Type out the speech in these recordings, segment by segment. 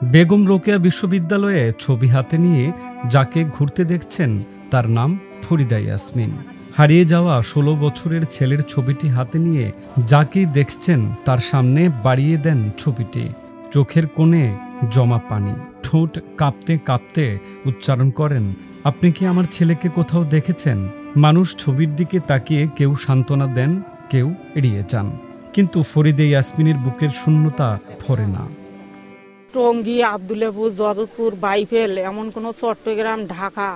বেগম রোকেয়া বিশ্ববিদ্যালয়ে ছবি হাতে নিয়ে যাকে ঘুরতে দেখছেন তার নাম ফরিদা ইয়াসমিন। হারিয়ে যাওয়া ১৬ বছরের ছেলের ছবিটি হাতে নিয়ে যাকেই দেখছেন তার সামনে বাড়িয়ে দেন ছবিটি। চোখের কোণে জমা পানি, ঠোঁট কাঁপতে কাঁপতে উচ্চারণ করেন, আপনি কি আমার ছেলেকে কোথাও দেখেছেন? মানুষ ছবির দিকে তাকিয়ে কেউ সান্ত্বনা দেন, কেউ এড়িয়ে যান, কিন্তু ফরিদা ইয়াসমিনের বুকের শূন্যতা ভরে না। টঙ্গী, আব্দুল্লাপুর, যদবপুর, বাইফেল, এমন কোনো চট্টগ্রাম, ঢাকা,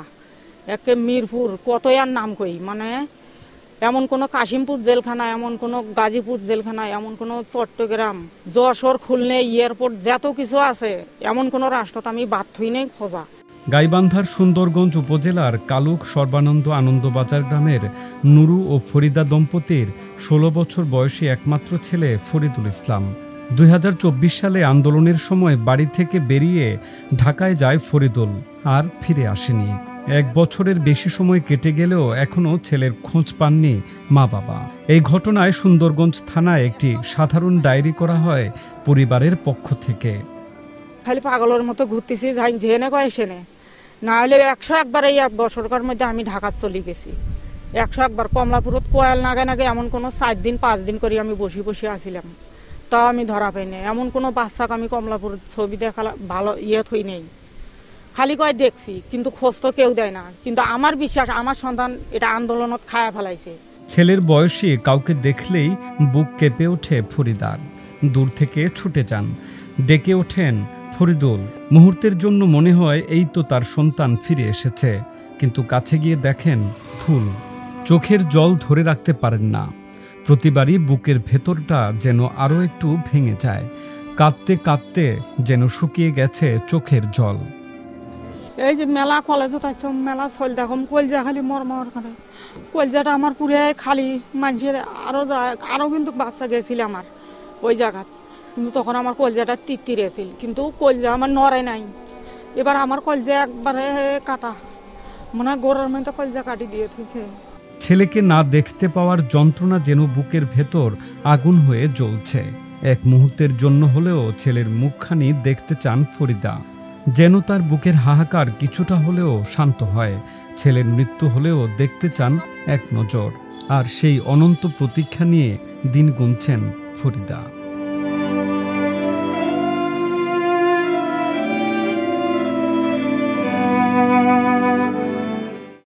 একে মিরপুর, কত আর নাম কই, মানে এমন কোনো কাশিমপুর জেলখানা, এমন কোনো গাজীপুর জেলখানা, এমন কোনো চট্টগ্রাম, যশোর, খুলনা, এয়ারপোর্ট, যত কিছু আছে এমন কোনো রাষ্ট্রত আমি বাদ থই নেই খোঁজা। গাইবান্ধার সুন্দরগঞ্জ উপজেলার কালুক সর্বানন্দ আনন্দবাজার গ্রামের নুরু ও ফরিদা দম্পতির ১৬ বছর বয়সী একমাত্র ছেলে ফরিদুল ইসলাম। ২০২৪ সালে আন্দোলনের সময় বাড়ি থেকে বেরিয়ে ঢাকায় যায় ফরিদুল, আর ফিরে আসেনি। ১ বছরের বেশি সময় কেটে গেলেও এখনও ছেলের খোঁজ পাননি মা বাবা। এই ঘটনায় সুন্দরগঞ্জ থানায় একটি সাধারণ ডায়েরি করা হয় পরিবারের পক্ষ থেকে। খালি পাগলের মতো ঘুরতেছি, যাই জেনে কয় সেনে, না হলে ১০১ বার এই ১ বছরকার মধ্যে আমি ঢাকা চলে গেছি। ১০১ বার কমলাপুরত কোয়াল নাগে নাগে এমন কোনো ৪ দিন ৫ দিন করে আমি বসে বসে আসিলাম, তাও আমি ধরা পাইনি। এমন কোনো বাচ্চাকে আমি কমলাপুর ছবি দেখা ভালো থই নেই, খালি কয় দেখছি, কিন্তু খোঁজ তো কেউ দেয় না। কিন্তু আমার বিশ্বাস আমার সন্তান এটা আন্দোলনত খায়া ফেলাইছে। ছেলের বয়সী কাউকে দেখলেই বুক কেঁপে ওঠে ফরিদার। দূর থেকে ছুটে যান, ডেকে ওঠেন ফরিদুল। মুহূর্তের জন্য মনে হয় এই তো তার সন্তান ফিরে এসেছে, কিন্তু কাছে গিয়ে দেখেন ফুল। চোখের জল ধরে রাখতে পারেন না। প্রতিবারই বুকের ভেতরটা যেন আরও একটু ভেঙে যায়। কাঁদতে কাঁদতে যেন শুকিয়ে গেছে চোখের জল। এই যে মেলা কলেজত আইস, মেলা চল দেখম, কলজা খালি মরমর করে, কলজাটা আমার পুরে খালি। মানুষের আরো কিন্তু বাচ্চা গেছিল আমার ওই জায়গাত, কিন্তু তখন আমার কলজাটা তিত্তির আছিল, কিন্তু কলজা আমার নড়ে নাই। এবার আমার কলজা একবারে কাটা, মনে হয় গোড়ার মধ্যে কলজা কাটি দিয়ে থুইছে। ছেলেকে না দেখতে পাওয়ার যন্ত্রণা যেন বুকের ভেতর আগুন হয়ে জ্বলছে। এক মুহূর্তের জন্য হলেও ছেলের মুখখানি দেখতে চান ফরিদা, যেন তার বুকের হাহাকার কিছুটা হলেও শান্ত হয়। ছেলের মৃত্যু হলেও দেখতে চান এক নজর, আর সেই অনন্ত প্রতীক্ষা নিয়ে দিন গুনছেন ফরিদা।